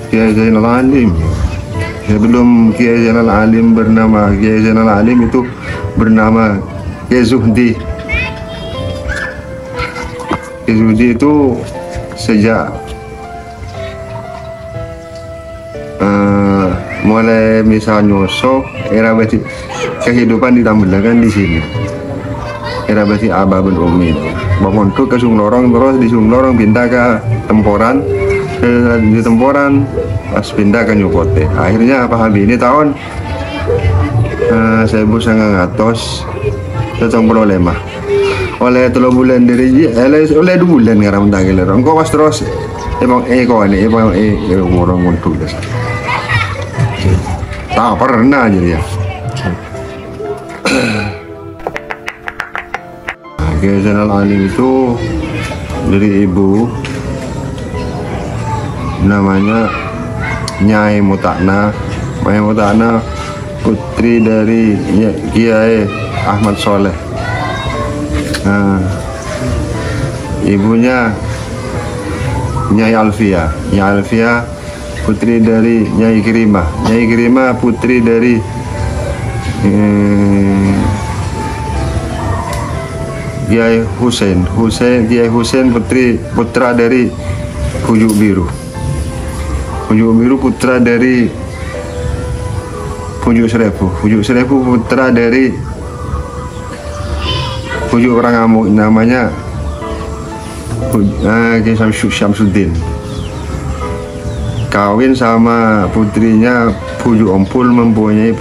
Kiai Zainal Alim. Sebelum Kiai Zainal Alim bernama Kiai Zainal Alim itu bernama Kiai Zuhdi. Kiai Zuhdi itu sejak mulai misalnya era basi kehidupan di Tambelangan di sini. Era basi Abah bin Umi itu bangun tuh ke Sunglorong, terus di Sunglorong pindah ke Temporan, di Temporan pas pindah ke Nyokote. Akhirnya Pak Habib ini tahun 1900 oleh 3 bulan dari oleh 2 bulan ngaram tanggal engko pas terus emang kok ini emang orang untuk desa tak pernah aja ya. Kiai Zainal Alim itu dari ibu namanya Nyai Mutakna. Nyai Mutakna putri dari Kiai Ahmad Soleh. Nah, ibunya Nyai Alfia. Nyai Alfia putri dari Nyai Kirimah. Nyai Kirimah putri dari Kiai Husain. Kiai Husain putra dari Pujuk Biru. Pujuk Biru putra dari Pujuk Seribu. Pujuk Seribu putra dari Pujuk orang Amuk, namanya Kiai Syamsuddin. Kawin sama putrinya Pujuk Ompul, mempunyai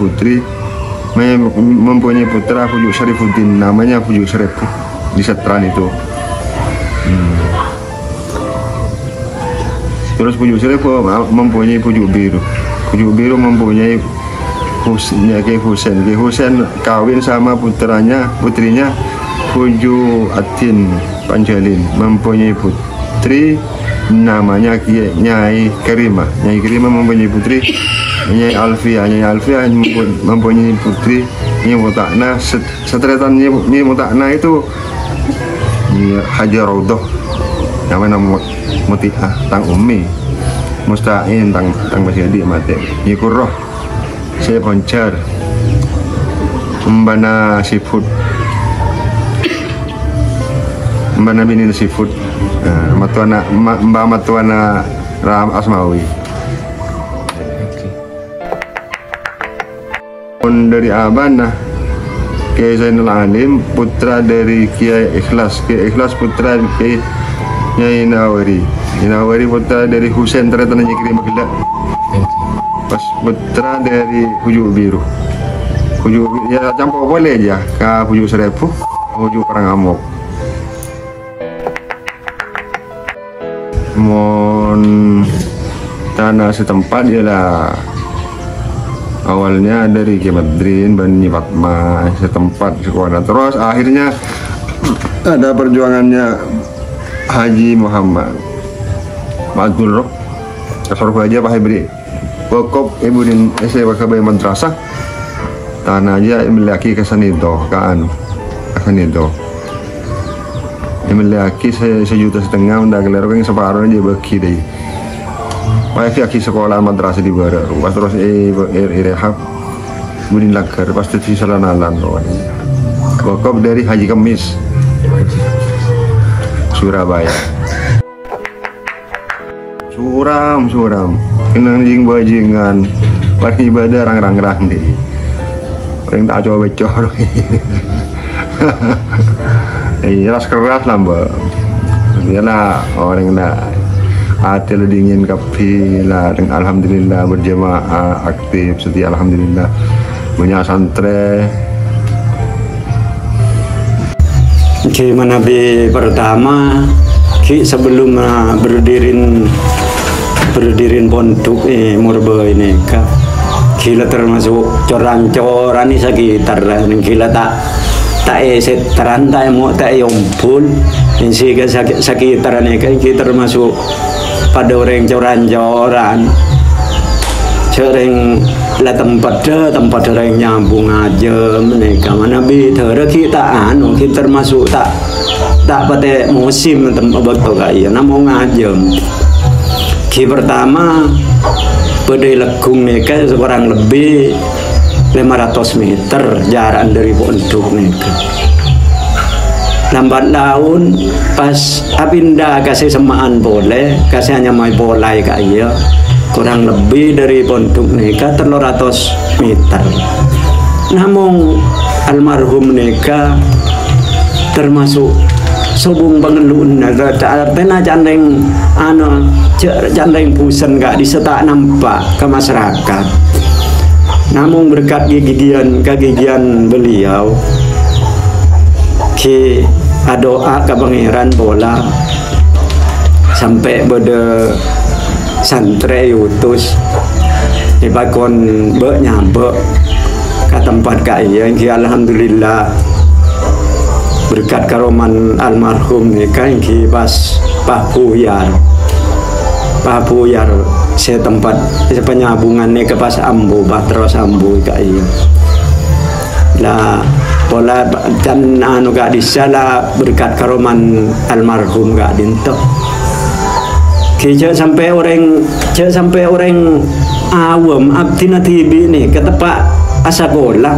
putra Pujuk Syarifuddin, namanya Pujuk Seribu di Setran itu. Terus Pujuk Seribu mempunyai Pujuk Biru. Pujuk Biru mempunyai Kiai Husain. Kiai Husain kawin sama putrinya Pujuk Atin Panjalin, mempunyai putri namanya Nyai Kirimah. Nyai Kirimah mempunyai putri Nyai Alfia. Nyai Alfia mempunyai putri Nyai Mutakna. Setretan Nyai Mutakna itu Haji Raudoh, namanya Mutiah Tang Umi Musta'in Tang masih adik mati Yikurroh saya Poncar Mbana Seafood, Mbana Binin Seafood, Mbak Matuana Ram Asmawi. Dari Abana Kiai Zainal Alim putra dari Kiai Ikhlas. Kiai Ikhlas putra Kiai Nyai Nawari. Nawari putra dari Husain Teretan Nyai Kirimah Gelak. Pas putra dari Pujuk Biru. Pujuk ya campur boleh aja ke Pujuk Seribu, Pujuk Perang Amok. Mon tanah setempat ialah awalnya dari Kiai Madrin, Bani Fatma setempat sekolah. Terus akhirnya ada perjuangannya Haji Muhammad Abdul Roh Kasar aja Pak Hebri Bokop Ibu Din SWKB Madrasah tanah aja memiliki kesanido kesanido memiliki 1,5 juta udah keler yang separuh aja bagi deh. Pak Aki sekolah madrasah di Barat, pas terus rehab Budin Lagar, pas itu salanalan Bokop dari Haji Kemis Surabaya. Suram kenang jing bajingan pas ibadah rang deh orang tak coba becor. Ras keras lah mbak, biarlah orang dah hati dingin kapila. Alhamdulillah berjemaah aktif setia, alhamdulillah punya santri. Gimana pertama sebelum berdiriin pondok Murba ini kak gila termasuk coran-coran ini sekitar lah gila tak setaran tak mau tak yompul ini sekitar ini kan kita termasuk pada orang coran-coran sering lah tempat orang nyambung aja mereka mana beda kita kita termasuk tak pada musim tempat betul kayak namun ngajem. Pertama pada lekung mereka kurang lebih 500 meter jarak dari pondok mereka. Lambat laun pas apinda kasih semaan boleh, kasih hanya mai boleh kaya kurang lebih dari pondok mereka 300 meter. Namun almarhum mereka termasuk sobung pengelun artinya candeng candeng pusen gak disetak nampak ke masyarakat. Namun berkat kegigian beliau ki doa ke pangeran bola sampai pada santri utus dipakon nyampe ke tempat kaya ki alhamdulillah berkat karoman almarhum mereka ki pas Pahpuyar saya tempat penyambungannya ke pas Ambu terus Ambu kaya lah pola dan anu gak disalah berkat karoman almarhum gak dinto kecak sampai orang awam abdina tibi nih ke tempat asagola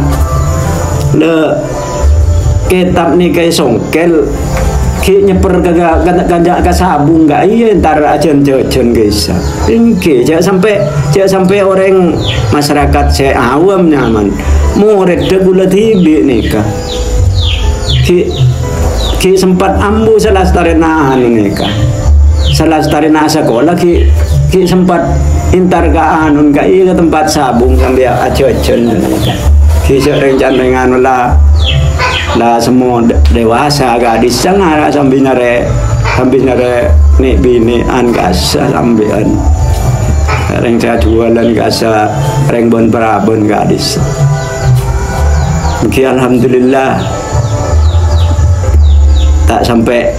le kitab nih kayak songkel ki nyeper kagak sabung gak iya ntar ajen guys ini cak sampai orang masyarakat saya awam nyaman murid gula tibi nikah ki sempat ambu salah starina anu nikah salah starina sekolah ki sempat intar ka anun ka iya ke tempat sabung sampai ajen ki rencana anu lah semua dewasa gadis sangat sambil nyare nih bini an kasa sambian reng saya jualan kasa reng bon perabon gadis. Mungkin alhamdulillah tak sampai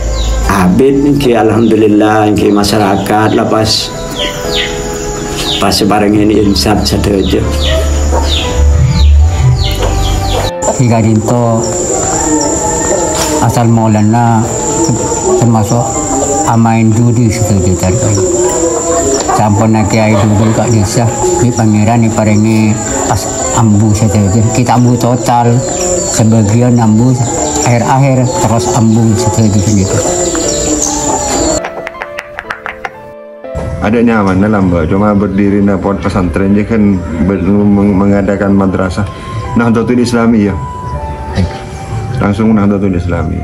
habis mungkin alhamdulillah mungkin masyarakat lepas bareng ini insaf saja. Hingga dinto asal mulanya termasuk amain judi setuju tadi. Sampun nak kiai dulu kak desa di pangeran ni parengi pas ambu saja. Kita ambu total sebagian ambu akhir terus ambu saja gitu. Ada nyaman dalam cuma berdiri di pondok pesantren je kan mengadakan madrasah Nahdlatul Islami ya. Langsung Nahdlatul Islami.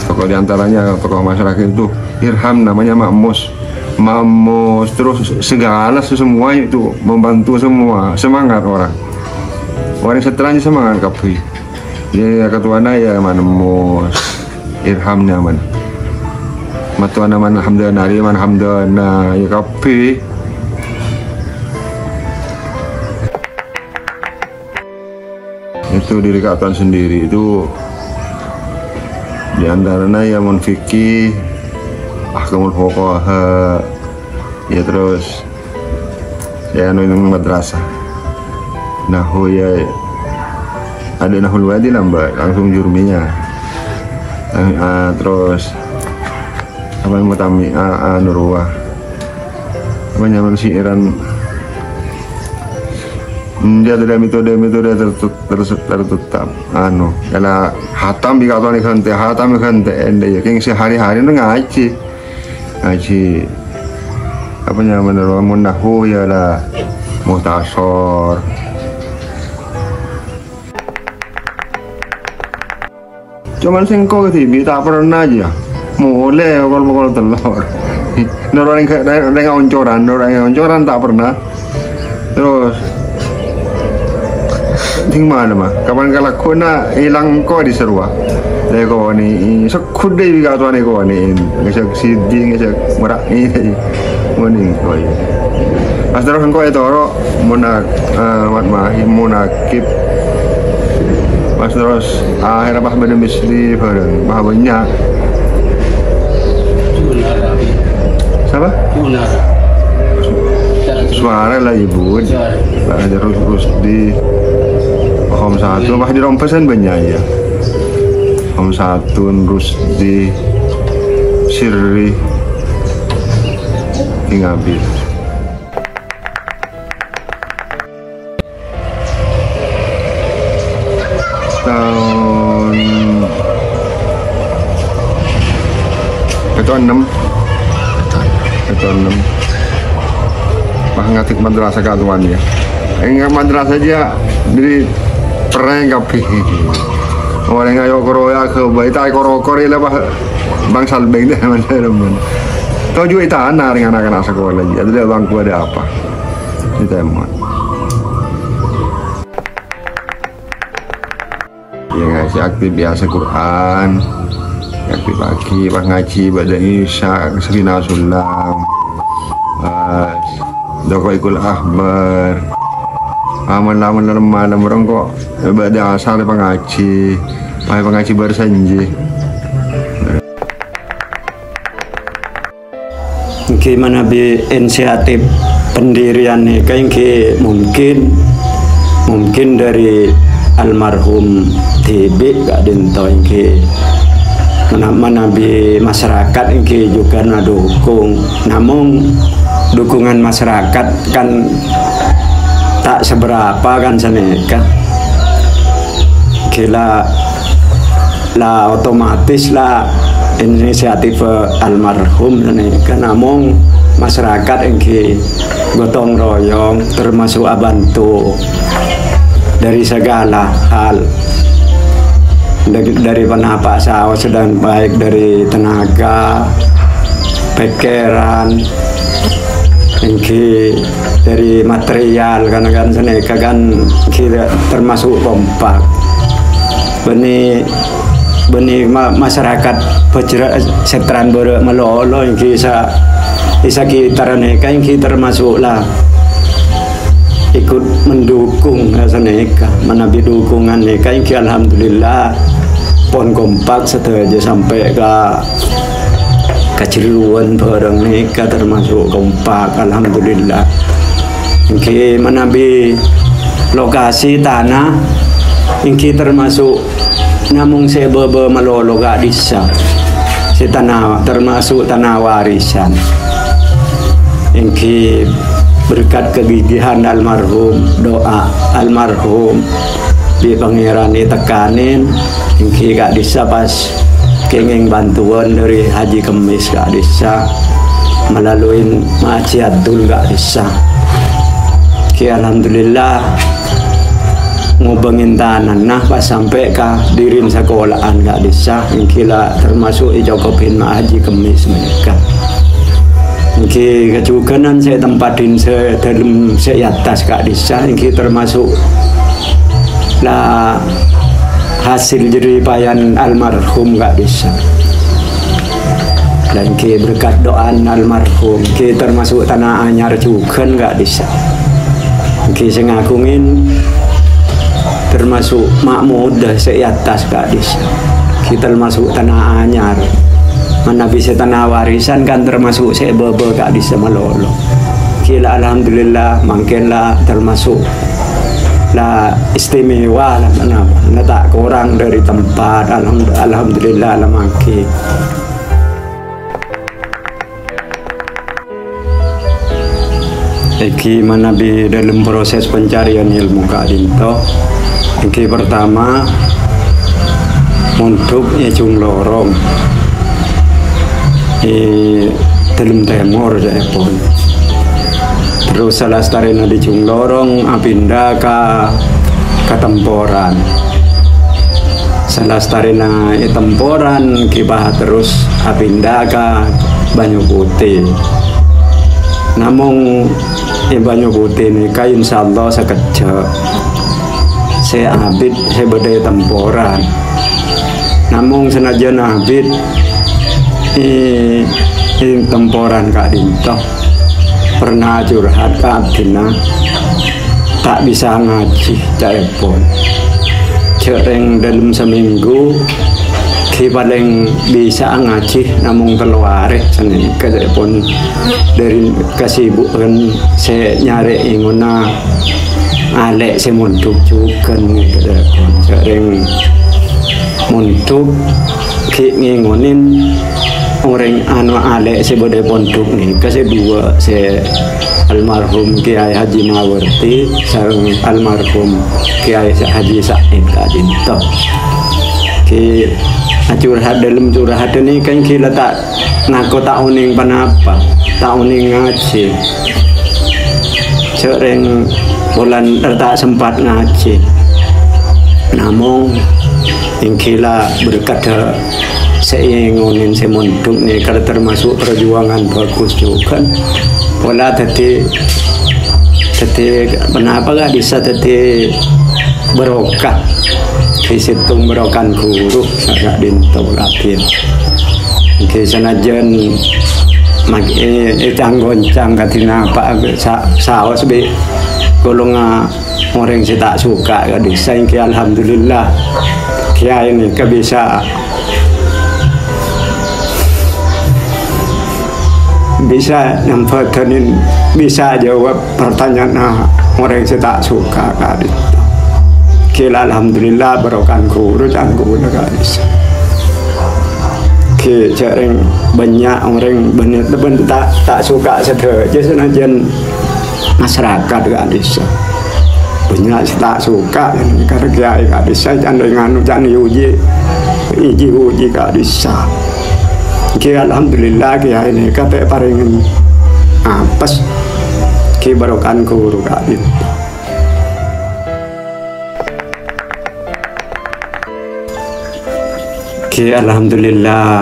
Tokoh diantaranya tokoh masyarakat itu Irham namanya Makmus terus segala semua itu membantu semua semangat orang setelahnya semangat kapi ya ketuanya ya Makmus Irhamnya mana matuana man alhamdulillah ya kapi itu diri katan sendiri itu di antaranya ya Monfiki ahkamul fuqaha ya terus ya nung madrasah nahu ya ada nahul wadi lambat langsung jurminya terus apa yang mutami nurwah apa nyaman siiran dia ada metode tertutup kalau hatam di kata ni hatam ende ya keng sehari-hari ngaji apa nyaman munahu ya lah muhtasor cuman singko TV tak pernah aja mulai kalau telur orang oncoran tak pernah terus tinggal mah kapan kalau kena hilang kau di serua lego ni sekut deh biar tuan ego ni ngasih siding ngasih merak ini morning kau pas terus kau itu orang munakib pas terus akhirnya bah benda misli bareng bah banyak siapa suara lah ibu ada terus di Om satu mah di rompesan banyak ya. Om satu Rusdi Sirri tinggal habis. Tahun keton 6 bah ngatik madrasah katuan ya enggak madrasah aja dari pereng kapi orang ayo koroya ke baita korokori lah bah bangsal baik deh teman-teman kau juga itu anak dengan anak-anak sekolah lagi ada bangku ada apa kita emang ya ngasih aktif biasa Quran aktif pagi pas ngaji pada isya serina sulam doko ikul ahbar aman-aman malam orang kok pada asal pengaji bersanji gimana bi inisiatif pendirian nih kayak mungkin dari almarhum TB gak dinto ingke menabi masyarakat ingke juga nadukung namun dukungan masyarakat kan tak seberapa kan saneka kila lah otomatis lah inisiatif almarhum saneka namun masyarakat ingke gotong royong termasuk bantu dari segala hal dari penapa sawah sedang baik dari tenaga pikiran dari material kan seneka kan kita termasuk kompak benih masyarakat sektoran melolo yang bisa kita neka yang kita termasuklah ikut mendukung seneka menabi dukungan neka yang alhamdulillah pon kompak setelah sampai ke keciluan barang neka termasuk kompak alhamdulillah ingki menabi lokasi tanah ingki termasuk namung sebebe melolo gak disa si tanah termasuk tanah warisan ingki berkat kegigihan almarhum doa almarhum di pangirani tekanin ingki gak disa pas kenging bantuan dari Haji Kemis gak bisa melalui Maci Abdul gak bisa ki alhamdulillah ngubengin tanah nah pas sampai ke dirin sekolahan gak bisa kila termasuk ijokopin Haji Kemis mereka ki kecukanan saya tempatin dalam saya atas gak bisa ki termasuk lah hasil jeripayan almarhum gak bisa dan ki berkat doaan almarhum ki termasuk tanah anyar juga gak bisa ki sengagungin termasuk makmudah seatas gak bisa ki termasuk tanah anyar mana bisa tanah warisan kan termasuk sebebe gak bisa melolo kila alhamdulillah makinlah termasuk lah istimewa lah kenapa nah, tak kurang dari tempat alhamdulillah lah maki iki manabi dalam proses pencarian ilmu Kak Dinto iki pertama untuk Ejung Lorong dalam Timur saya pun terus salah starina di Ejung Lorong apindah ke Temporan salah starina Temporan kibah terus apindah ke Banyu Putih namun Banyu Putih ini kain insyaallah sekejap saya abid saya berdaya Temporan namun senajan abid Temporan Kak Dinto pernah curhat ke abdina tak bisa ngaji telepon cereng dalam seminggu ki paling bisa ngaji namun keluar seneng ke telepon dari kesibukan saya nyari inguna alek saya muntuk juga telepon cereng muntuk ki ngingunin orang anu alek si bodai pondok nih kasih dua si almarhum Kiai Haji Mawarti sareng almarhum Kiai Haji Said kadinto ki curhat dalam curhat ini kan kita tak ngaku tak uning panapa tak uning ngaji sering bulan tak sempat ngaji namun yang kita berkat saya ngonin semondok nih kalau termasuk perjuangan bagus juga pola tadi kenapa gak bisa tadi berokah di situ berokan guru sangat dinto lapin di sana jen goncang katina apa saos be golongan orang yang tak suka gak bisa ini alhamdulillah kia ini bisa nyampatin bisa jawab pertanyaan orang yang tak suka kali kira alhamdulillah berokan guru dan guru guys jarang banyak orang banyak tak suka saja senajan masyarakat gak bisa banyak tak suka karena kiai gak bisa jangan uji gak bisa kira alhamdulillah kiai ini kata paling apes ki barokan guru gak itu ki alhamdulillah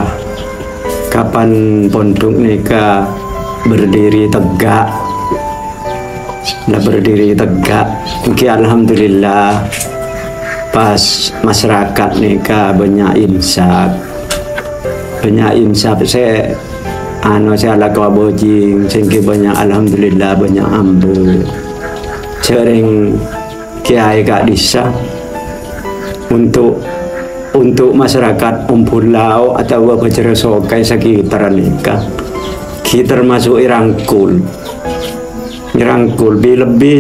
kapan pondok nika berdiri tegak ki alhamdulillah pas masyarakat nika banyak insaf saya saya laku abojing sehingga banyak alhamdulillah banyak ambil sering kiai gak bisa untuk masyarakat Pulau atau bacara sokai sekitar nikah kita termasuk irangkul lebih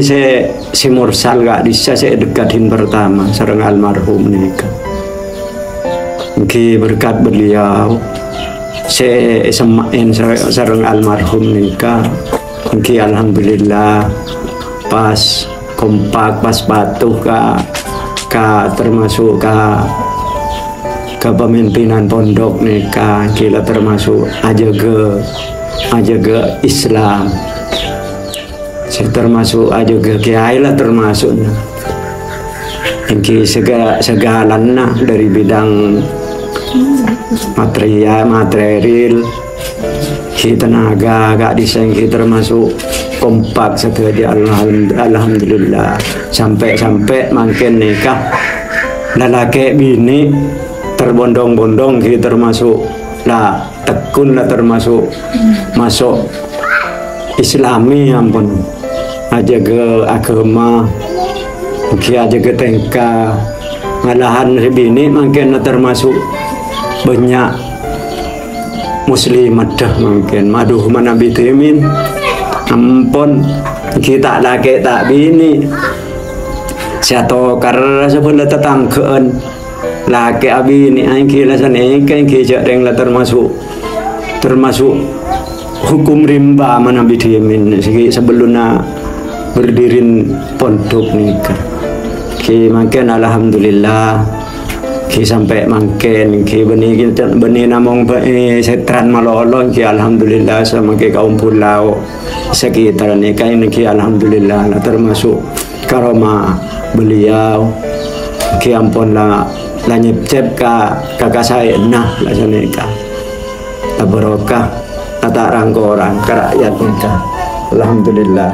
si mursal gak bisa saya dekatin pertama sareng almarhum nikah ki berkat beliau saya semain sareng almarhum nikah ki alhamdulillah pas kompak pas patuh ka termasuk ka kepemimpinan pondok nikah kita termasuk aja ke Islam saya termasuk aja ke kiai lah termasuk ini segalanya dari bidang material tenaga gak diseng termasuk kompak setelah alhamdulillah sampai makin nikah lalaki bini terbondong-bondong kita termasuk lah tekun lah termasuk masuk Islami ampun aja ke agama aja ke tengka ngalahan bini makin termasuk banyak muslimat dah mungkin maduh mana bitimin ampun kita laki tak bini siato karena sebelah tetanggaan laki abi ini angkila sana kan kejak dengan termasuk hukum rimba mana bitimin sebelumnya berdirin pondok nikah ki makin alhamdulillah ki sampai makin ki benih namong setran malolong ki alhamdulillah sama ki kaum pulau sekitar nikah ini ki alhamdulillah termasuk karoma beliau ki ampun lah nyep-cep kakak saya nah lah nikah tak barokah tak rangkoran ke rakyat nikah alhamdulillah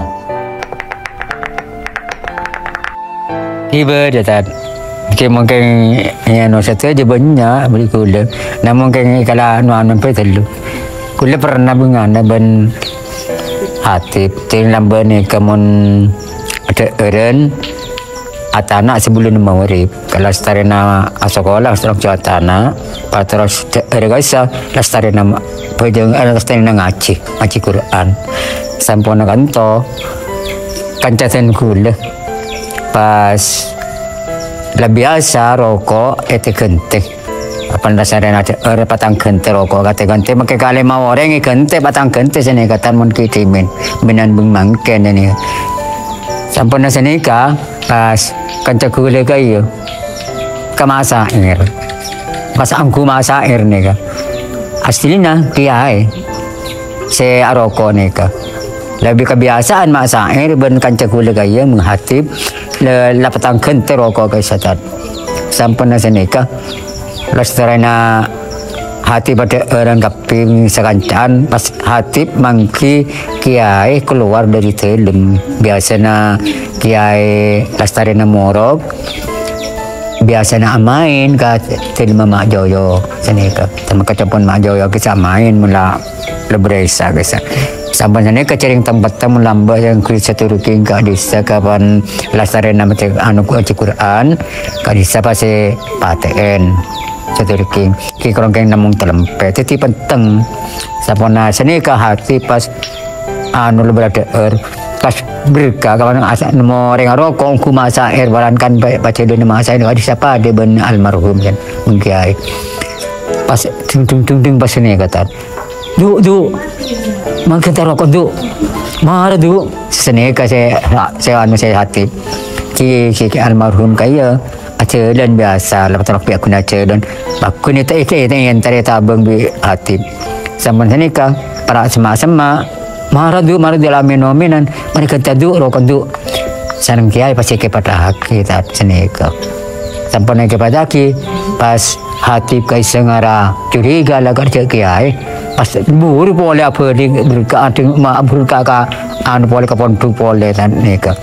iba datat mungkin yang satu aja banyak beri kula namun kalau anu telu kula pernah bengana ben hati tilam ben kamun ada eren atana sebelum mawarib kalau starina sekolah setelah atana terus ergasa starina pejeng starina ngaji Quran sampun kanto kancasen kula pas lah biasa rokok ete kentek apa dasarnya ada patang gente rokok kata gente makai kali mau orang gente patang gente sini kata mun kitimin minan bung mangken ini sampun sini pas kanca kule kayu kemasa air pas angku masa air nih aslinya kiai se aroko nih lebih kebiasaan masa air ben kanca kule kayu menghatib la patang gente rokok kayu satat sampun sini Lestarana hati pada orang kaping sekancaan pas hati mangki kiai keluar dari telem biasanya kiai lestarana morok biasanya main ke telem mak joyo sini ke sama kecampur mak joyo kita main mula lebresa kesa sampai sana kecering tempat tamu lamba yang kulit seturuking ke desa kapan lestarana macam anu Quran ke desa pasti paten Ceturking ki kerongkeng namung telempe titi penteng sapona seni ke hati pas anu leberada pas berka kawan asa nemo reng rokok ku masa air barankan baca dene masa ini ada siapa de ben almarhum kan mungkiai pas ting pas seni kata du makan rokok du mar du seni ka saya anu saya hati ki almarhum kaya aja dan biasa lepas tu aku nak aja dan aku ni tak yang tadi tabung di hati sama sini kah para sama marah dalam nominan mereka tadu rokok du sarang kiai pasti kepada kita sini kah sampai kepada ki pas hati kai sengara curiga lah kerja kiai pas buru boleh apa di berkat dengan berkat ka anu boleh kapon tu boleh dan ni kah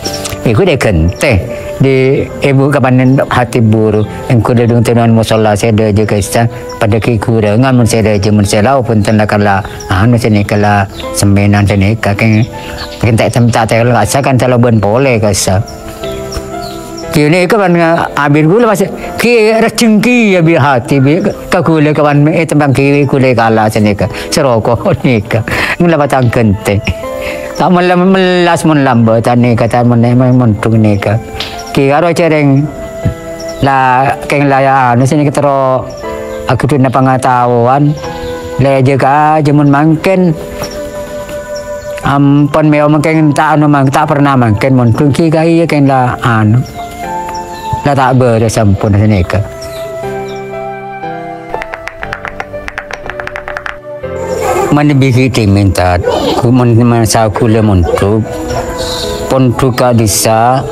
ikut dia kente di ibu kapan hati buru engkau dah dengan tenan musola saya dah je kisah pada kekurangan mun saya dah je mun saya lau pun tanda kala anu sini kala sembenan sini kakek tak tempat tak kala asalkan kalau ben boleh kisah kini kapan abir gula masih ki recengki ya bi hati bi kakule kapan tembang kiri kule kala sini ka serokok nika mula batang kente tak melas mun lambat tani kata mun tung nika ki karo cereng la keng laya anu sini ketero aku tu na pengetahuan leje ka jemun mangken ampun meo mangken tak anu mang tak pernah mangken mun tung ki kai keng la anu la tak ber sampun sini ka man bihi timinta kumun masa kule muntuk pontu ka disa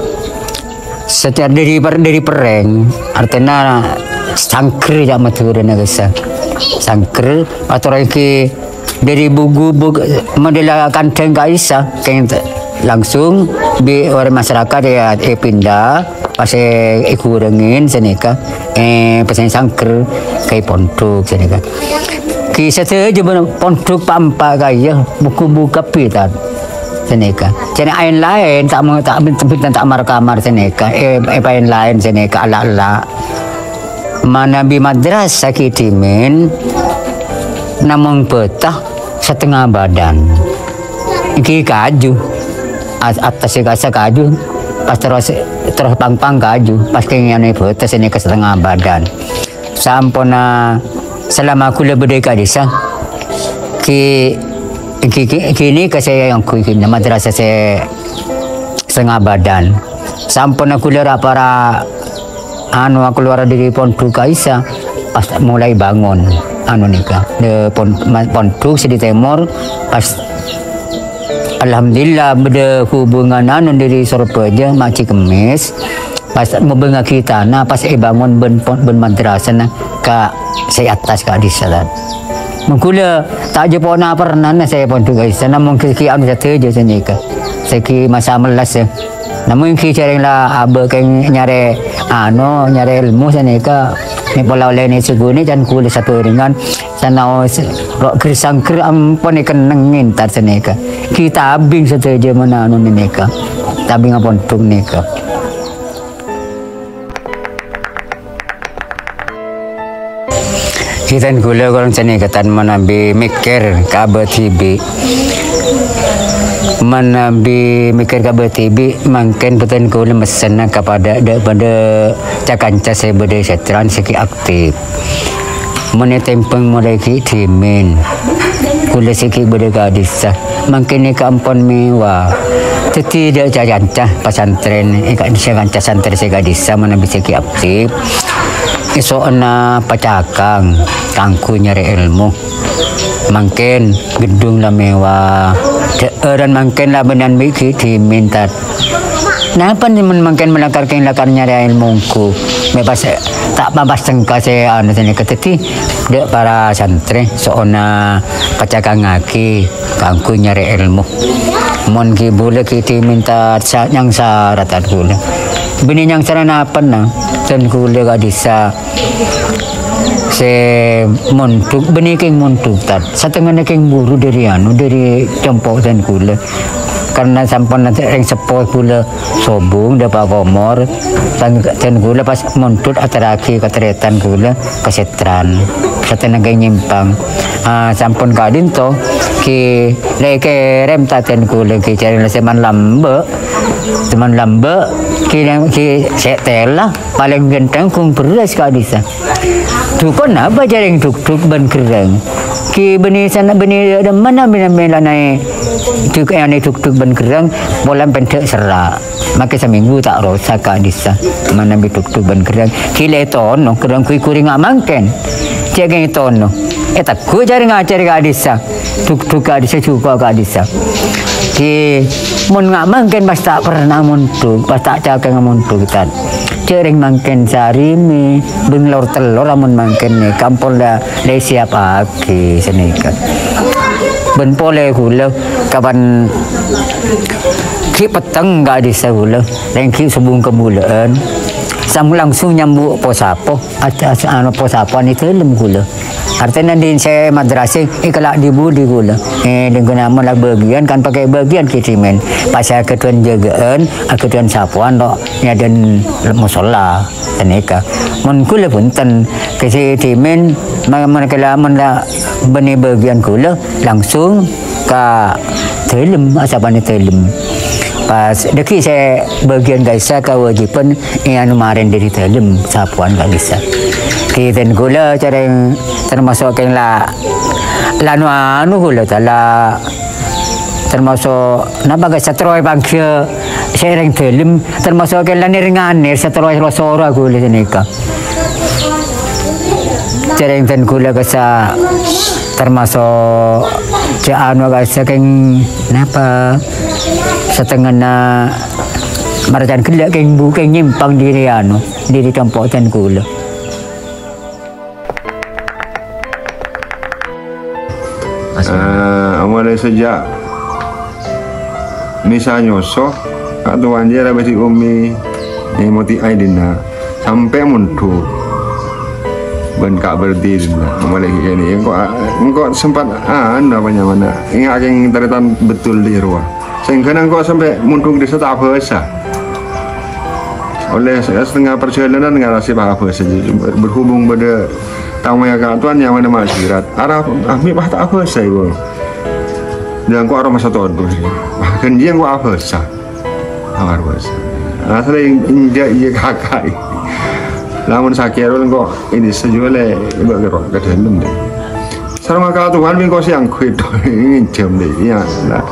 setiap dari pereng artinya sangker jak maturun agasa sangker atau lagi dari bugu model kanteng kaisa kayak langsung di orang masyarakat ya pindah pas ikurangin senika pesen sangker kayak pontuk senika kisah saja pontuk pampa kayak buku-buku kapitan seneka jadi ain lain tak kamar seneka ain lain seneka ala mana bi madrasah kitimin namung petah setengah badan iki kaju atas kasa kaju pas terus pang kaju pas kengane petah seneka setengah badan sampona selama aku lebih dekat desa kini ke saya yang kuikin madrasah saya setengah badan sampun aku lihat para anu aku keluar dari pontuk kaisa pas mulai bangun anu nikah de pontuk di timur pas alhamdulillah beda hubungan anu dari Surabaya Maci Kemis pas mau benga kita nah pas bangun ben madrasah nah ke saya atas ke di salat mengkula tak je pernah saya pun tu guys namun ki anu satu je sini ke seki masa melas namun ki carenglah aba keng nyare ilmu sini ke ni pola oleh ni seguni dan kula satu ringan sana rok krisangker ampun ikan nengin tar sini ke kita abing satu je mana anu ni ke tabing apun tu ni ke kita gula orang sini katan menabi mikir kabel TV menabi mikir kabel TV mungkin betul gula mesena kepada daripada cakanca saya berdaya setran seki aktif Mene tempeng mulai ki timin. Kula siki berdeka desa. Makin ni kampon mewah. Tidak jajancah pesantren. Ikat jajancah santri sega desa mana bisa ki aktif. Esok na pacakang kangku nyari ilmu. Makin gedung lah mewah. Dan makin lah benan biki diminta. Napa ni makin melakar nyari ilmuku. Bebas tak bebas tengka saya anu sini keteti dek para santri soona pacakang ngaki kangku nyari ilmu. Mon ki boleh kita minta yang syarat gula. Bini yang sarana apa na dan gula ka disa se montuk bini king montuk tat setengah king buru dari anu dari campur dan gula. Karena sampun nanti yang sepoi gula sobung dapat komor dan gula pas montut ataraki keteretan gula kesetran setengah nyimpang sampun kadin to ki leke rem taten gula ki cari teman lambe ki setela paling genteng kung beras kadisa tu kon apa jaring tuk ban kereng ki beni sana beni mana naik tuk yang tuk ban kereng bolam pentek serak maka seminggu tak rosak kadisa mana tuk ban kereng ki leton no kereng kui kuring amangken cek ngiton no tak ku cari ngacari kadisa tuk kadisa juga kadisa ki mun ngamangken pas tak pernah muntuk pas tak cakeng muntuk tan cering mangken sarimi benglor telur amun mangken ni kampung dah siap aki senikan ben pole gula kapan ki peteng gak disa gula dan ki sebung kemulaan sam langsung nyambuk posapo atas anu posapo ni telem gula artinya di saya madrasah ikalak dibudi gula dengan nama bagian kan pakai bagian kitimen pasal ketuan jagaan ketuan sapuan dok ya dan musola tenika mun kula punten kasi timen mereka lah beni bagian kula langsung ka telem asapane telem pas deki saya bagian gaisa kewajiban anu marin dari telem sapuan gak bisa kita gula cara yang termasuk yang lanu anu gula tala termasuk napa guys setroy bangsa sharing film termasuk yang lani ringan setroy rosora gula senika cara yang gula guys termasuk anu guys yang napa setengah na marajan kelak yang bukan nyimpang diri anu diri campur dan gula. Mulai sejak misalnya so atau anjir besi umi yang moti aidina sampai muntuk benkak berdiri mulai ini engkau sempat anda banyak mana ingat yang terlihat betul di ruang sehingga engkau sampai muntuk di setah bahasa oleh setengah perjalanan ngarasi bahasa berhubung pada tamu yang tuan yang mana masyarakat Arab ahmi bah tak apa saya bang dan kau orang masa tahun tu bahkan dia kau apa sah awal bahasa asal injak ia kakak lamun sakit orang kau ini sejualnya ibarat kerok kedalam deh sarang kau tuan kau siang kuit ini jam deh ya lah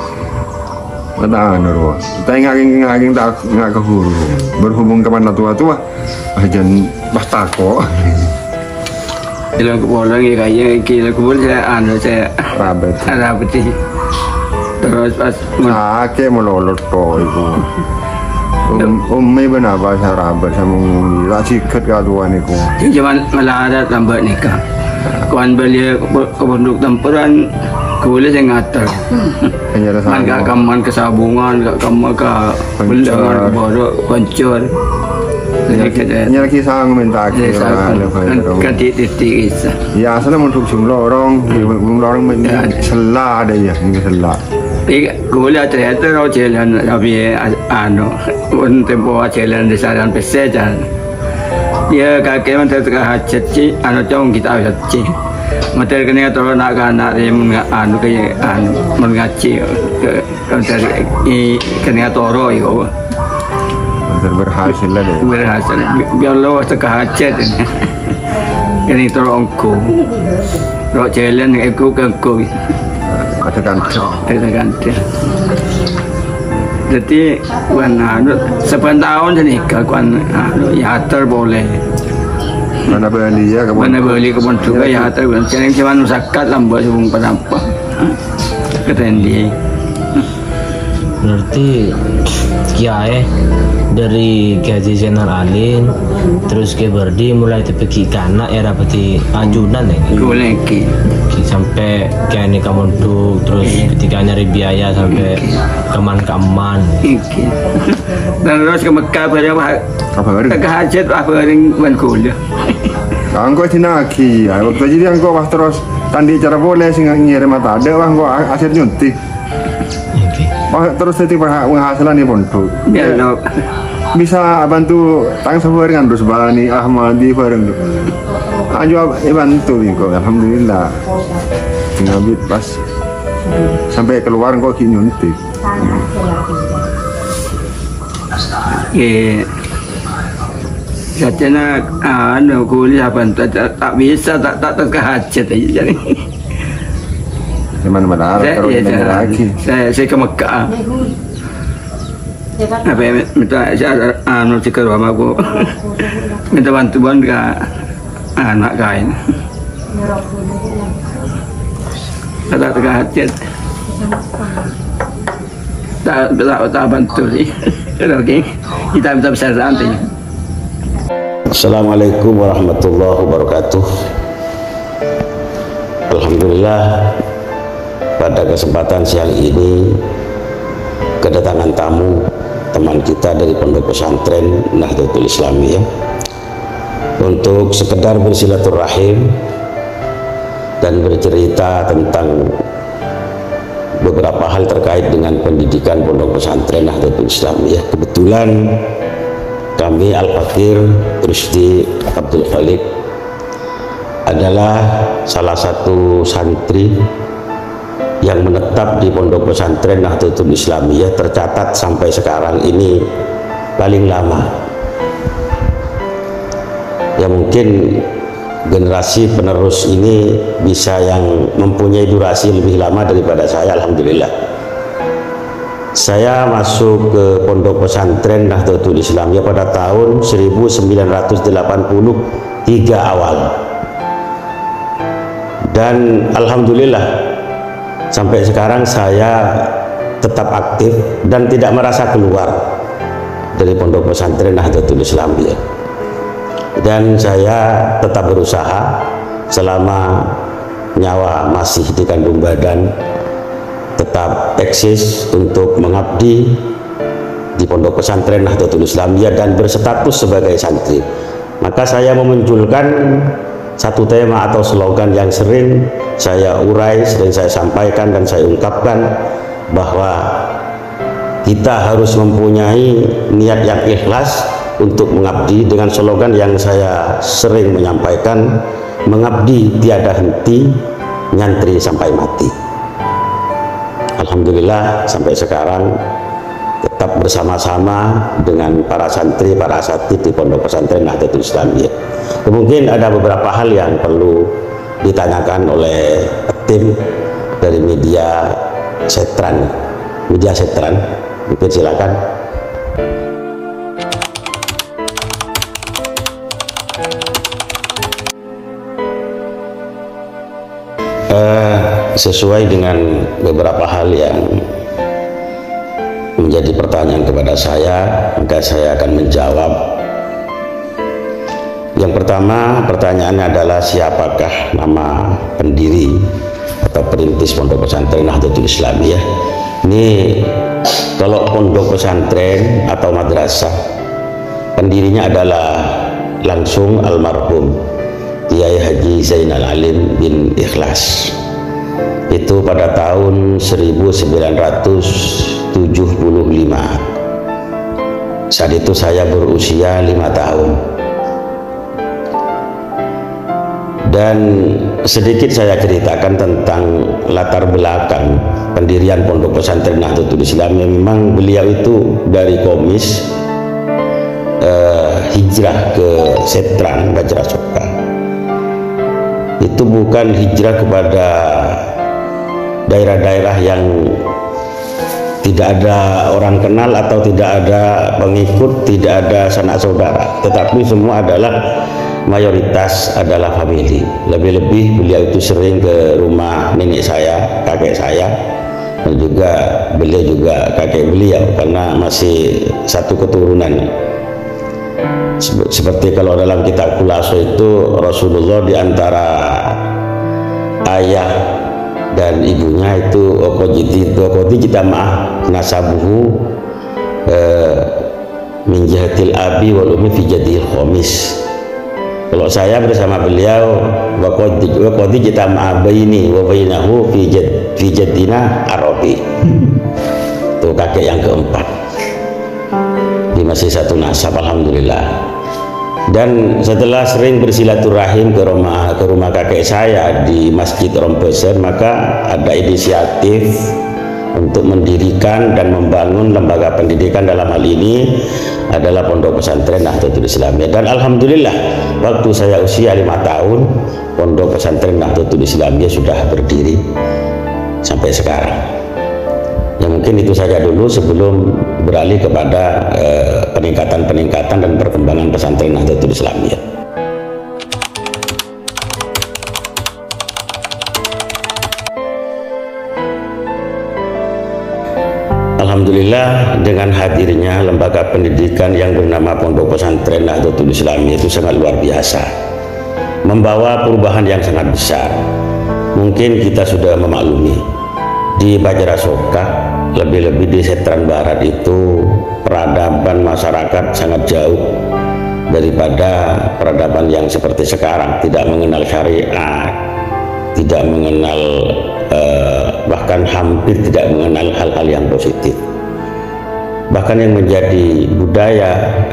betul nurwa tapi ngaging tak ngak kehuru berhubung kepada tua jangan bah tako Kila kubulan kaya kila kubul saya anu saya rabeti terus pas sakit melolot to itu umi benar bahasa rabet sama tak sikat kaduan itu zaman malah ada lambat nikah kawan beli kebunduk temperan kubul saya ngatar man gak kaman kesabungan gak kaman ke belangan bodoh koncor Nya lagi sang minta kira kan titik isa. Ya sana untuk jumlah orang selah ada ya ini selah. Gula ternyata orang jalan tapi anu pun tempoh jalan di sana pesejan. Ya kakek mana terkahajat ci anu jong kita hajat ci. Materi kena tu nak anak dia anu kaya anu mengaji ke dari kena toro itu. Berhasil lah deh. Berhasil. Biar lo terkahajat ini. Kini terongko, rok jalan aku kengko, Ada kantor. ganti. Jadi sepan tahun je nikah ya boleh. Mana beli ya kamu? Mana beli kebun juga ya jangan cuma nusakat lambat sebung penampa. Keren dia. Berarti kiai dari Haji Zainal Alim terus ke Berdi mulai tepeki kana era peti ajunan ya. Boleh ki. Sampai kayak ini kamu tuh terus ketika nyari biaya sampai keman. Iki. Dan terus ke Mekah berapa? Apa baru? Ke hajat apa ring kuliah. Angko tinaki, waktu jadi angko wah terus tandi cara boleh sehingga ngirim mata ada wah angko akhir nyuntik. Wah terus tiba penghasilan di pondok. Ya no. Bisa bantu tang sabar dengan dus balani Ahmadi bareng tu. Anjo bantu ingko, alhamdulillah. Tinggal pas sampai keluar kok kini nyuntik. Katanya kuliah bantu tak bisa tak kehajat aja jadi. Mana terus lagi. Saya ke Mekah. Apa minta saya cikar sama aku. Minta bantuan ke anak kain. Tak kehajat. Tak bantu sih. Oke. Kita minta besar nanti. Assalamualaikum warahmatullahi wabarakatuh. Alhamdulillah pada kesempatan siang ini kedatangan tamu teman kita dari Pondok Pesantren Nahdlatul Islamiyah untuk sekedar bersilaturahim dan bercerita tentang beberapa hal terkait dengan pendidikan Pondok Pesantren Nahdlatul Islamiyah. Kebetulan kami Al-Fakir Rusdi Abdul Khalik adalah salah satu santri yang menetap di Pondok Pesantren Nahdlatul Islamiyah, tercatat sampai sekarang ini paling lama. Ya mungkin generasi penerus ini bisa yang mempunyai durasi lebih lama daripada saya, alhamdulillah. Saya masuk ke Pondok Pesantren Nahdlatul Islamiyah pada tahun 1983 awal. Dan alhamdulillah sampai sekarang saya tetap aktif dan tidak merasa keluar dari Pondok Pesantren Nahdlatul Islamiyah. Dan saya tetap berusaha selama nyawa masih di kandung badan, tetap eksis untuk mengabdi di Pondok Pesantren Nahdlatul Islamiyah dan berstatus sebagai santri. Maka saya memunculkan satu tema atau slogan yang sering saya urai, sering saya sampaikan dan saya ungkapkan, bahwa kita harus mempunyai niat yang ikhlas untuk mengabdi, dengan slogan yang saya sering menyampaikan, mengabdi tiada henti, nyantri sampai mati. Alhamdulillah sampai sekarang tetap bersama-sama dengan para santri, para asatidz di Pondok Pesantren Nahdlatul Islamiyah. Mungkin ada beberapa hal yang perlu ditanyakan oleh tim dari media Setran. Mungkin silakan. Sesuai dengan beberapa hal yang menjadi pertanyaan kepada saya, maka saya akan menjawab. Yang pertama, pertanyaannya adalah siapakah nama pendiri atau perintis Pondok Pesantren Nahdlatul Islamiyah? Ini kalau pondok pesantren atau madrasah, pendirinya adalah langsung almarhum Kiai Haji Zainal Alim bin Ikhlas. Itu pada tahun 1975. Saat itu saya berusia 5 tahun. Dan sedikit saya ceritakan tentang latar belakang pendirian Pondok Pesantren Nahdlatul Islamiyah. Memang beliau itu dari Komis hijrah ke Setran, Bajrasoka. itu bukan hijrah kepada daerah-daerah yang tidak ada orang kenal atau tidak ada pengikut, tidak ada sanak saudara, tetapi semua adalah mayoritas adalah famili. Lebih-lebih beliau itu sering ke rumah nenek saya, kakek saya, dan juga beliau juga kakek beliau karena masih satu keturunan. Seperti kalau dalam kitab Khulaso itu Rasulullah diantara ayah dan ibunya itu okoti kita maaf nasabuhu min jihatil abi wal ummi fi jadil khamis. Kalau saya bersama beliau wakodi kita ma'abaini wa bainahu fi jaddina Arabi. Itu kakek yang keempat. Dia masih satu nasab, alhamdulillah. Dan setelah sering bersilaturahim ke rumah kakek saya di Masjid Rompesen, maka ada inisiatif untuk mendirikan dan membangun lembaga pendidikan. Dalam hal ini adalah Pondok Pesantren Nahdlatul Islamiyah. Dan alhamdulillah waktu saya usia 5 tahun Pondok Pesantren Nahdlatul Islamiyah sudah berdiri sampai sekarang. Ya mungkin itu saja dulu sebelum beralih kepada peningkatan dan perkembangan pesantren Nahdlatul Islamiyah. Alhamdulillah dengan hadirnya lembaga pendidikan yang bernama Pondok Pesantren Nahdlatul Islamiyah itu sangat luar biasa, membawa perubahan yang sangat besar. Mungkin kita sudah memaklumi di Bajarasoka, lebih-lebih di Setran Barat itu peradaban masyarakat sangat jauh daripada peradaban yang seperti sekarang, tidak mengenal syariat, tidak mengenal bahkan hampir tidak mengenal hal-hal yang positif. Bahkan yang menjadi budaya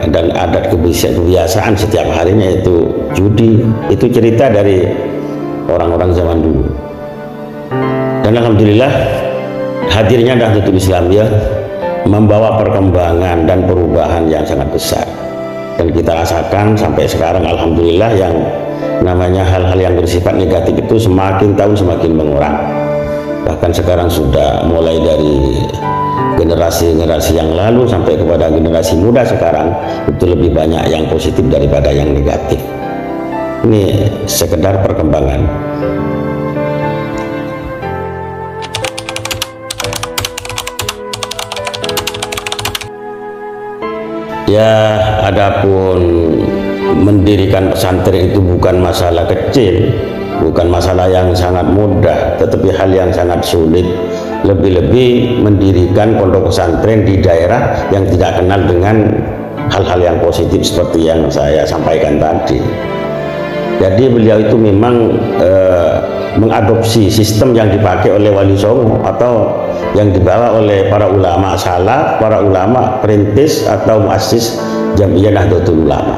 dan adat kebiasaan setiap harinya itu judi, itu cerita dari orang-orang zaman dulu. Dan alhamdulillah hadirnya Nahdlatul Islamiyah membawa perkembangan dan perubahan yang sangat besar. Dan kita rasakan sampai sekarang alhamdulillah yang namanya hal-hal yang bersifat negatif itu semakin tahun semakin mengurang. Bahkan sekarang sudah mulai dari generasi-generasi yang lalu sampai kepada generasi muda sekarang itu lebih banyak yang positif daripada yang negatif. Ini sekedar perkembangan. Ya, adapun mendirikan pesantren itu bukan masalah kecil, bukan masalah yang sangat mudah, tetapi hal yang sangat sulit. Lebih-lebih mendirikan pondok pesantren di daerah yang tidak kenal dengan hal-hal yang positif seperti yang saya sampaikan tadi. Jadi beliau itu memang mengadopsi sistem yang dipakai oleh Wali Songo atau yang dibawa oleh para ulama salaf, para ulama perintis atau muassis Jamiyah Nahdlatul Ulama,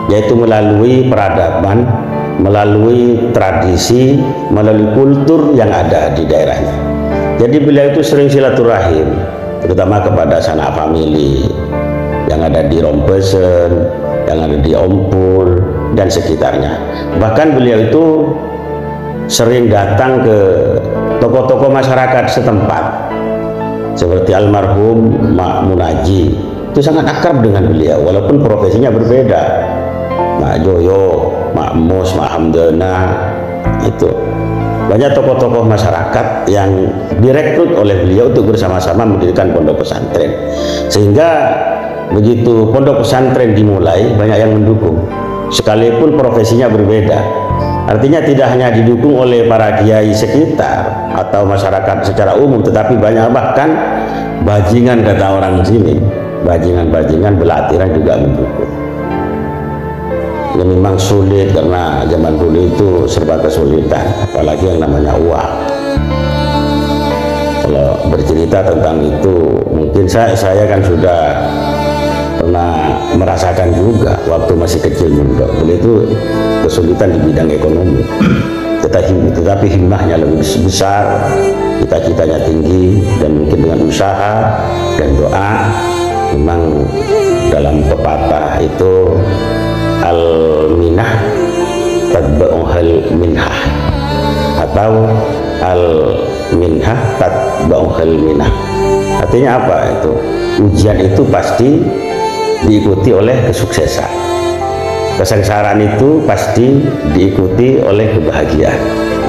yaitu melalui peradaban, melalui tradisi, melalui kultur yang ada di daerahnya. Jadi beliau itu sering silaturahim, terutama kepada sanak famili yang ada di Rompesen, yang ada di Ompul dan sekitarnya. Bahkan beliau itu sering datang ke tokoh-tokoh masyarakat setempat seperti almarhum Mak Munaji, itu sangat akrab dengan beliau walaupun profesinya berbeda. Mak Joyo, Mak Mus, Mak Hamdana, itu banyak tokoh-tokoh masyarakat yang direkrut oleh beliau untuk bersama-sama mendirikan pondok pesantren. Sehingga begitu pondok pesantren dimulai, banyak yang mendukung sekalipun profesinya berbeda. Artinya tidak hanya didukung oleh para kiai sekitar atau masyarakat secara umum, tetapi banyak bahkan bajingan, kata orang sini, bajingan-bajingan belatiran juga mendukung. Ya memang sulit karena zaman dulu itu serba kesulitan, apalagi yang namanya uang. Kalau bercerita tentang itu, mungkin saya kan sudah pernah merasakan juga waktu masih kecil muda. Beliau itu kesulitan di bidang ekonomi, tetapi himmahnya lebih besar, cita-citanya tinggi, dan mungkin dengan usaha dan doa. Memang dalam pepatah itu al-minah tadba'uha tatba'uhal minhah, atau al minhah tatba'uhal minhah. Artinya apa itu? Ujian itu pasti diikuti oleh kesuksesan. Kesengsaraan itu pasti diikuti oleh kebahagiaan.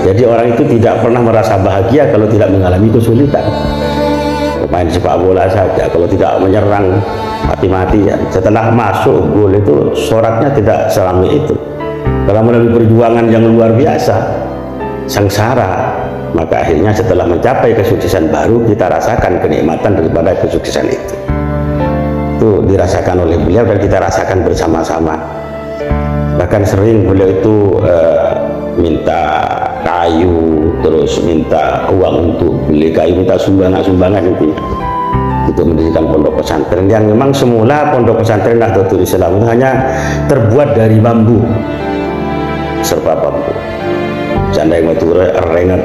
Jadi orang itu tidak pernah merasa bahagia kalau tidak mengalami kesulitan. Main sepak bola saja, kalau tidak menyerang mati-matian, setelah masuk gol itu soraknya tidak selami itu. Kalau melalui perjuangan yang luar biasa, sengsara, maka akhirnya setelah mencapai kesuksesan baru kita rasakan kenikmatan daripada kesuksesan itu. Itu dirasakan oleh beliau dan kita rasakan bersama-sama. Bahkan sering beliau itu minta kayu, terus minta uang untuk beli kayu, minta sumbangan itu untuk mendirikan pondok pesantren yang memang semula pondok pesantren Nahdlatul Islam itu hanya terbuat dari bambu, serba bambu. Janda yang itu renget,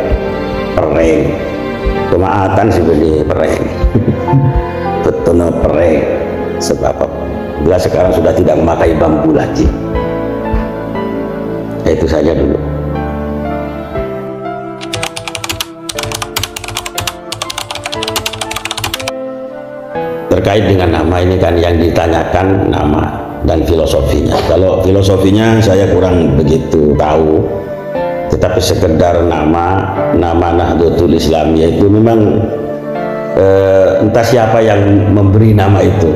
pereng, kemaatan sih beli pereng, betul pereng, serba bambu. Bila sekarang sudah tidak memakai bambu lagi. Itu saja dulu. Terkait dengan nama ini kan yang ditanyakan nama dan filosofinya. Kalau filosofinya saya kurang begitu tahu, tetapi sekedar nama Nahdlatul Islam itu memang entah siapa yang memberi nama itu.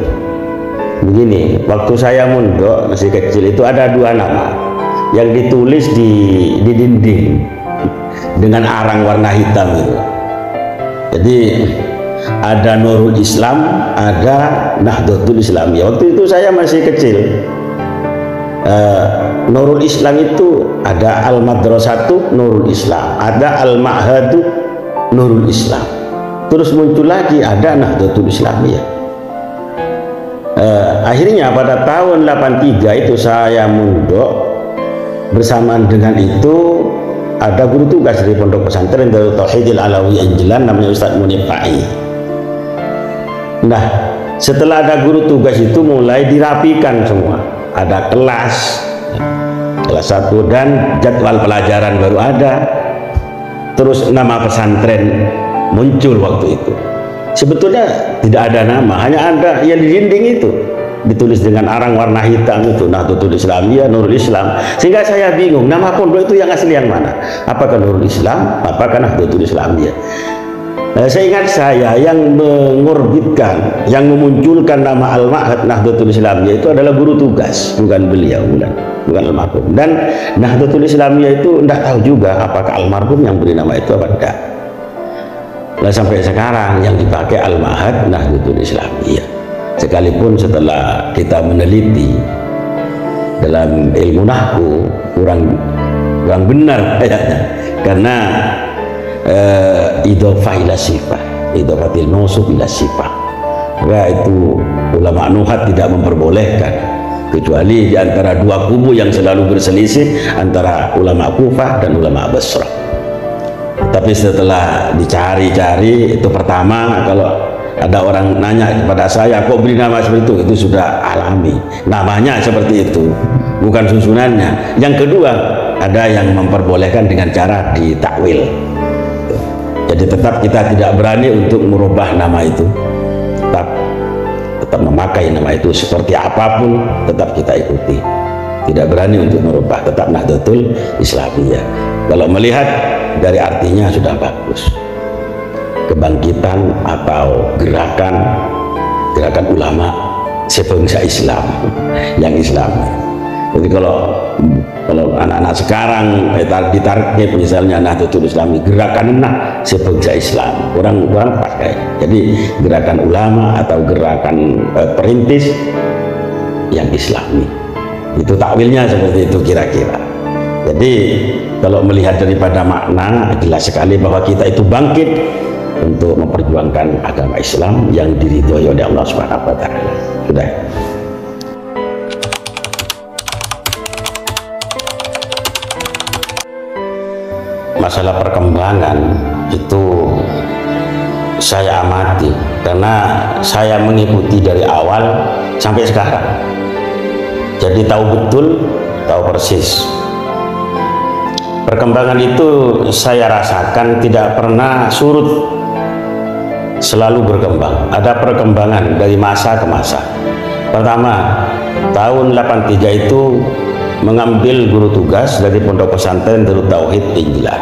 Begini, waktu saya mondok masih kecil itu ada dua nama yang ditulis di dinding dengan arang warna hitam itu. Jadi ada Nurul Islam, ada Nahdlatul Islam. Ya, waktu itu saya masih kecil. Nurul Islam itu ada Al-Madrasatu Nurul Islam, ada Al-Ma'hadu Nurul Islam. Terus muncul lagi ada Nahdlatul Islamiyah. Akhirnya pada tahun 83 itu saya mondok. Bersamaan dengan itu ada guru tugas dari pondok pesantren Darut Tauhidil Alawi Anjelan, namanya Ustadz Munib Fa'i. Nah, setelah ada guru tugas itu mulai dirapikan semua. Ada kelas 1 dan jadwal pelajaran baru ada. Terus nama pesantren muncul waktu itu. Sebetulnya tidak ada nama, hanya ada yang di dinding itu ditulis dengan arang warna hitam itu Nahdlatul Islamiyah, Nurul Islam. Sehingga saya bingung nama pondok itu yang asli yang mana? Apakah Nurul Islam, apakah Nahdlatul Islamiyah? Saya ingat saya yang mengorbitkan, yang memunculkan nama Al-Ma'had Nahdlatul Islamiyah itu adalah guru tugas, bukan beliau, bukan almarhum. Dan Nahdlatul Islamiyah itu tidak tahu juga apakah almarhum yang beri nama itu apa tidak. Nah, sampai sekarang yang dipakai Al-Ma'had Nahdlatul Islamiyah. Sekalipun setelah kita meneliti dalam ilmu nahwu kurang benar kayaknya, karena idhofah ila sifah, idhofatil mausuf ila sifah, maka itu ulama nuhat tidak memperbolehkan, kecuali di antara dua kubu yang selalu berselisih antara ulama Kufah dan ulama Basrah. Tapi setelah dicari-cari, itu pertama, kalau ada orang nanya kepada saya, kok beri nama seperti itu sudah alami, namanya seperti itu, bukan susunannya. Yang kedua, ada yang memperbolehkan dengan cara ditakwil. Jadi tetap kita tidak berani untuk merubah nama itu, tetap memakai nama itu seperti apapun, tetap kita ikuti. Tidak berani untuk merubah, tetap Nahdlatul Islamiyah. Kalau melihat dari artinya sudah bagus. Kebangkitan atau gerakan ulama sebangsa Islam yang Islam. Jadi kalau anak-anak sekarang ditarik misalnya Nahdlatul Islam, gerakan sebangsa Islam, orang pakai. Jadi gerakan ulama atau gerakan perintis yang Islami, itu takwilnya seperti itu kira-kira. Jadi kalau melihat daripada makna, jelas sekali bahwa kita itu bangkit untuk memperjuangkan agama Islam yang diridhoi oleh Allah Subhanahu wa taala. Sudah. Masalah perkembangan itu saya amati karena saya mengikuti dari awal sampai sekarang. Jadi tahu betul, tahu persis perkembangan itu saya rasakan tidak pernah surut, selalu berkembang. Ada perkembangan dari masa ke masa. Pertama, tahun 83 itu mengambil guru tugas dari Pondok Pesantren Darut Tauhid Injilan.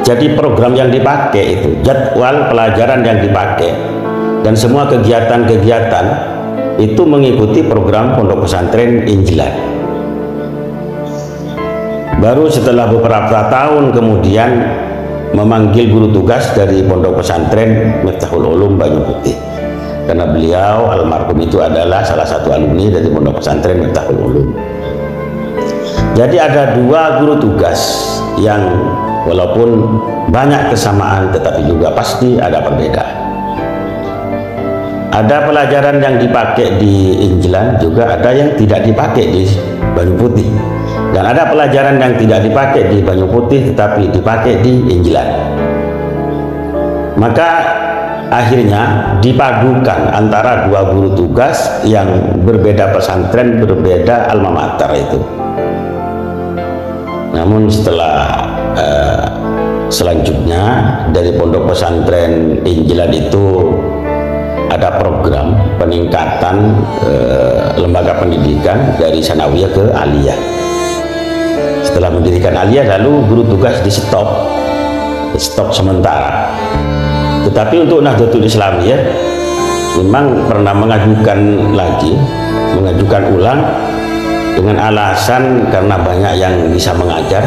Jadi program yang dipakai itu, jadwal pelajaran yang dipakai, dan semua kegiatan-kegiatan itu mengikuti program Pondok Pesantren Injilan. Baru setelah beberapa tahun kemudian memanggil guru tugas dari Pondok Pesantren Miftahul Ulum Banyu Putih, karena beliau almarhum itu adalah salah satu alumni dari Pondok Pesantren Miftahul Ulum. Jadi ada dua guru tugas yang walaupun banyak kesamaan tetapi juga pasti ada perbedaan. Ada pelajaran yang dipakai di Injilan, juga ada yang tidak dipakai di Banyu Putih. Dan ada pelajaran yang tidak dipakai di Banyu Putih tetapi dipakai di Injilan. Maka akhirnya dipadukan antara dua guru tugas yang berbeda pesantren, berbeda alma mater itu. Namun setelah selanjutnya dari Pondok Pesantren Injilan itu ada program peningkatan lembaga pendidikan dari sanawiyah ke aliyah. Setelah mendirikan aliyah, lalu guru tugas di stop sementara. Tetapi untuk Nahdlatul Islamiyah memang pernah mengajukan ulang dengan alasan karena banyak yang bisa mengajar,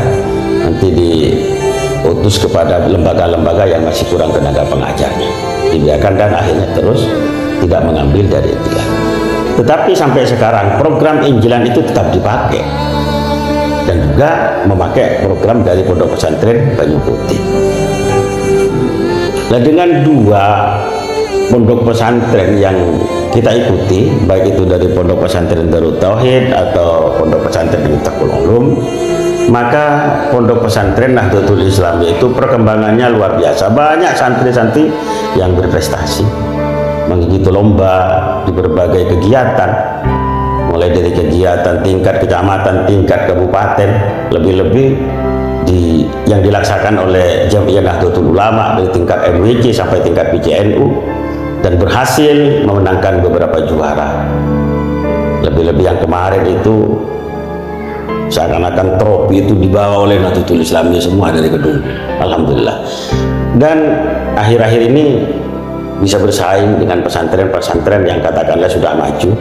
nanti diutus kepada lembaga-lembaga yang masih kurang tenaga pengajarnya, dibiarkan, dan akhirnya terus tidak mengambil dari Injilan. Tetapi sampai sekarang program Injilan itu tetap dipakai, dan juga memakai program dari Pondok Pesantren Banyu Putih. Nah, dengan dua pondok pesantren yang kita ikuti, baik itu dari Pondok Pesantren Darut Tauhid atau Pondok Pesantren Miftahul Ulum, maka Pondok Pesantren Nahdlatul Islam itu perkembangannya luar biasa. Banyak santri-santri yang berprestasi, mengikuti lomba di berbagai kegiatan, mulai dari kegiatan tingkat kecamatan, tingkat kabupaten, lebih-lebih yang dilaksanakan oleh Jamiah Nahdlatul Ulama dari tingkat MWC sampai tingkat PCNU, dan berhasil memenangkan beberapa juara. Lebih-lebih yang kemarin itu seakan-akan trofi itu dibawa oleh Nahdlatul Islamiyah semua dari gedung, alhamdulillah. Dan akhir-akhir ini bisa bersaing dengan pesantren-pesantren yang katakanlah sudah maju.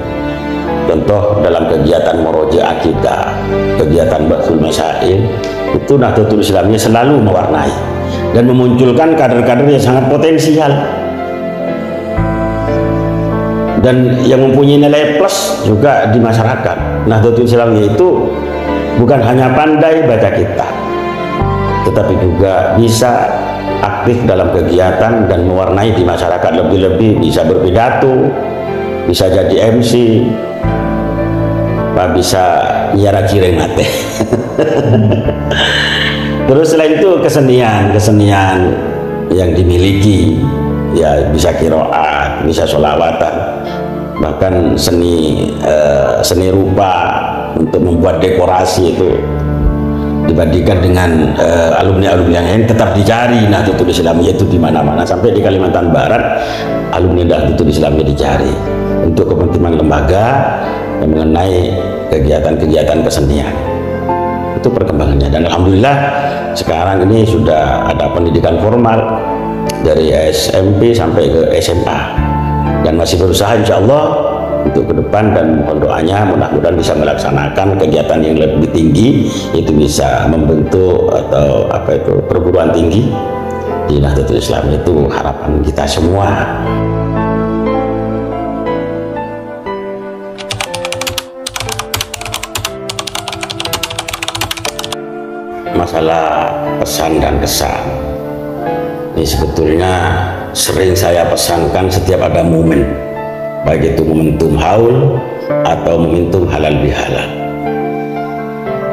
Contoh dalam kegiatan Moroja Akidah, kegiatan Basul Masail, itu Nahdlatul Islamiyah selalu mewarnai dan memunculkan kader-kader yang sangat potensial dan yang mempunyai nilai plus juga di masyarakat. Nahdlatul Islamiyah itu bukan hanya pandai baca kitab, tetapi juga bisa aktif dalam kegiatan dan mewarnai di masyarakat. Lebih-lebih bisa berpidato, bisa jadi MC, bisa nyiara cireng mate. Terus selain itu kesenian yang dimiliki, ya bisa qiraat, bisa sholawatan, bahkan seni rupa untuk membuat dekorasi itu dibandingkan dengan alumni-alumni yang lain tetap dicari Nahdlatul Islamiyah itu di mana-mana. Sampai di Kalimantan Barat alumni Nahdlatul Islamiyah dicari untuk kepentingan lembaga yang mengenai kegiatan-kegiatan kesenian. Itu perkembangannya, dan alhamdulillah sekarang ini sudah ada pendidikan formal dari SMP sampai ke SMA, dan masih berusaha insya Allah untuk ke depan, dan mohon doanya mudah-mudahan bisa melaksanakan kegiatan yang lebih tinggi, itu bisa membentuk atau perguruan tinggi di Nahdlatul Islam. Itu harapan kita semua. Masalah pesan dan kesan ini sebetulnya sering saya pesankan setiap ada momen, baik itu momentum haul atau momentum halal bihalal.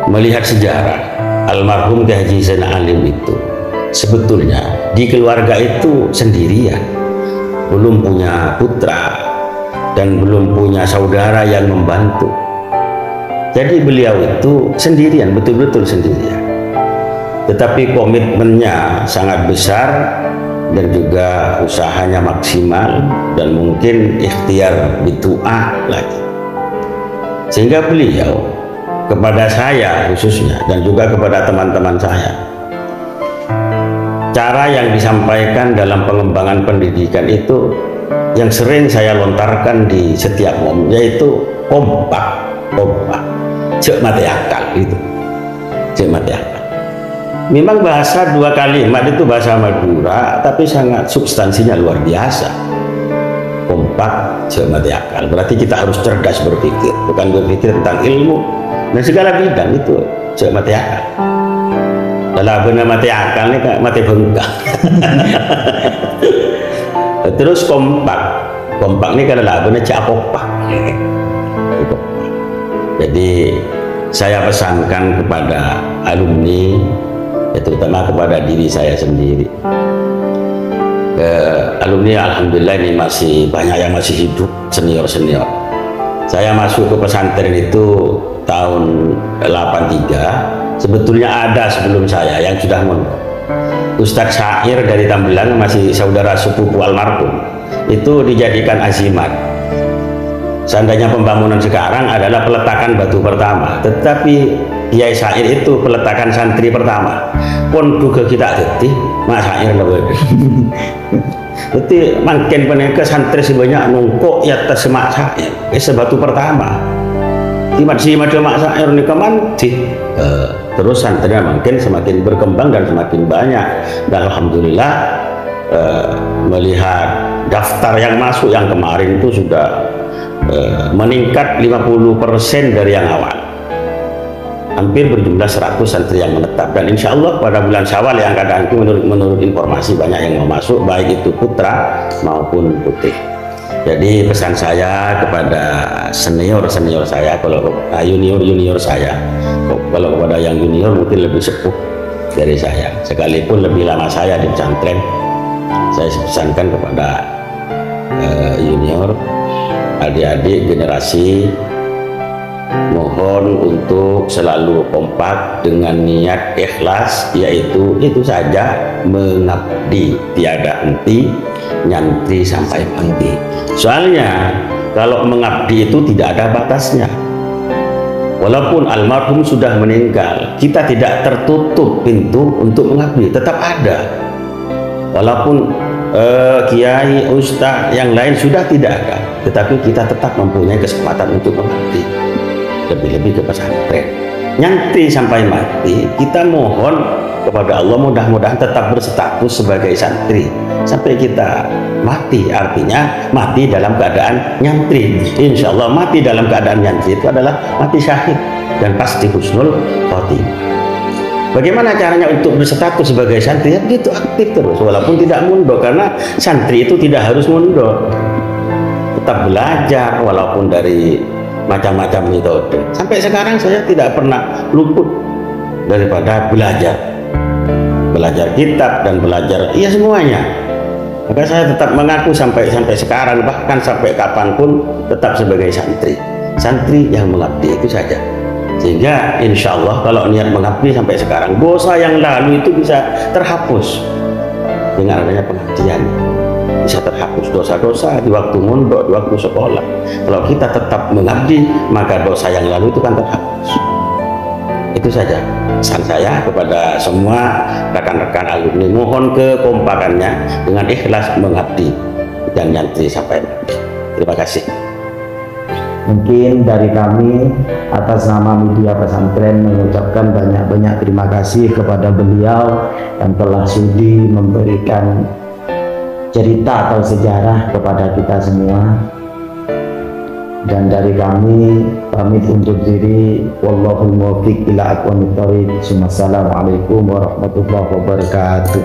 Melihat sejarah almarhum Kiai Haji Zainal Alim itu sebetulnya di keluarga itu sendirian, belum punya putra dan belum punya saudara yang membantu. Jadi beliau itu sendirian, betul-betul sendirian. tetapi komitmennya sangat besar dan juga usahanya maksimal dan mungkin ikhtiar berdoa lagi, sehingga beliau kepada saya khususnya dan juga kepada teman-teman saya, cara yang disampaikan dalam pengembangan pendidikan itu yang sering saya lontarkan di setiap momen, yaitu kompak, cek mati akal itu, cek mati akal. Memang bahasa dua kalimat itu bahasa Madura, tapi sangat substansinya luar biasa. Kompak, cek mati akal. Berarti kita harus cerdas berpikir, bukan berpikir tentang ilmu dan segala bidang itu cek mati akal. Kalau benar mati akal ini kayak mati bengkak. Terus kompak ini kalau benar cek apopak. Jadi saya pesankan kepada alumni, ya terutama kepada diri saya sendiri. Alumni alhamdulillah ini masih banyak yang masih hidup, senior-senior. Saya masuk ke pesantren itu tahun 83, sebetulnya ada sebelum saya yang sudah mondok. Ustadz Syair dari Tambelang, masih saudara sepupu almarhum, itu dijadikan azimat. Seandainya pembangunan sekarang adalah peletakan batu pertama, tetapi Kiai Syair itu peletakan santri pertama. Pun juga kita detik Mas Syair lebih. Jadi makin peneka santri sebanyak nungkok ya tersemak Syair. Sebatu pertama. Timat si macam Mak Syair ni kemanti. Terus santrinya makin semakin berkembang dan semakin banyak. Dan alhamdulillah melihat daftar yang masuk yang kemarin itu sudah meningkat 50% dari yang awal, hampir berjumlah 100 santri yang menetap, dan insya Allah pada bulan Syawal yang akan datang menurut informasi banyak yang mau masuk, baik itu putra maupun putih. Jadi pesan saya kepada senior-senior saya, kalau junior saya, kalau kepada yang junior mungkin lebih sepuh dari saya, sekalipun lebih lama saya di pesantren, saya pesankan kepada junior, adik-adik generasi, mohon untuk selalu kompak dengan niat ikhlas, yaitu itu saja, mengabdi tiada henti, nyantri sampai mati. Soalnya kalau mengabdi itu tidak ada batasnya. Walaupun almarhum sudah meninggal, kita tidak tertutup pintu untuk mengabdi, tetap ada. Walaupun kiai, ustaz yang lain sudah tidak ada, tetapi kita tetap mempunyai kesempatan untuk mengabdi, lebih-lebih ke pesantren, nyantri sampai mati. Kita mohon kepada Allah mudah-mudahan tetap berstatus sebagai santri sampai kita mati, artinya mati dalam keadaan nyantri. Insya Allah mati dalam keadaan nyantri itu adalah mati syahid dan pasti husnul khotimah. Bagaimana caranya untuk berstatus sebagai santri? Ya begitu, aktif terus walaupun tidak mondok, karena santri itu tidak harus mondok, tetap belajar walaupun dari macam-macam metode. Sampai sekarang saya tidak pernah luput daripada belajar kitab dan belajar semuanya. Maka saya tetap mengaku sampai sekarang, bahkan sampai kapanpun tetap sebagai santri yang mengabdi, itu saja. Sehingga insya Allah kalau niat mengabdi sampai sekarang, dosa yang lalu itu bisa terhapus dengan adanya pengabdian. Bisa terhapus dosa-dosa di waktu mondok, di waktu sekolah. Kalau kita tetap mengabdi, maka dosa yang lalu itu kan terhapus. Itu saja pesan saya kepada semua rekan-rekan alumni, mohon kekompakannya dengan ikhlas mengabdi dan nyantri sampai mati. Terima kasih. Mungkin dari kami atas nama media pesantren mengucapkan banyak-banyak terima kasih kepada beliau yang telah sudi memberikan cerita atau sejarah kepada kita semua. Dan dari kami pamit undur diri, wallahul muwaffiq ila aqwamit thoriq. Wassalamualaikum warahmatullahi wabarakatuh.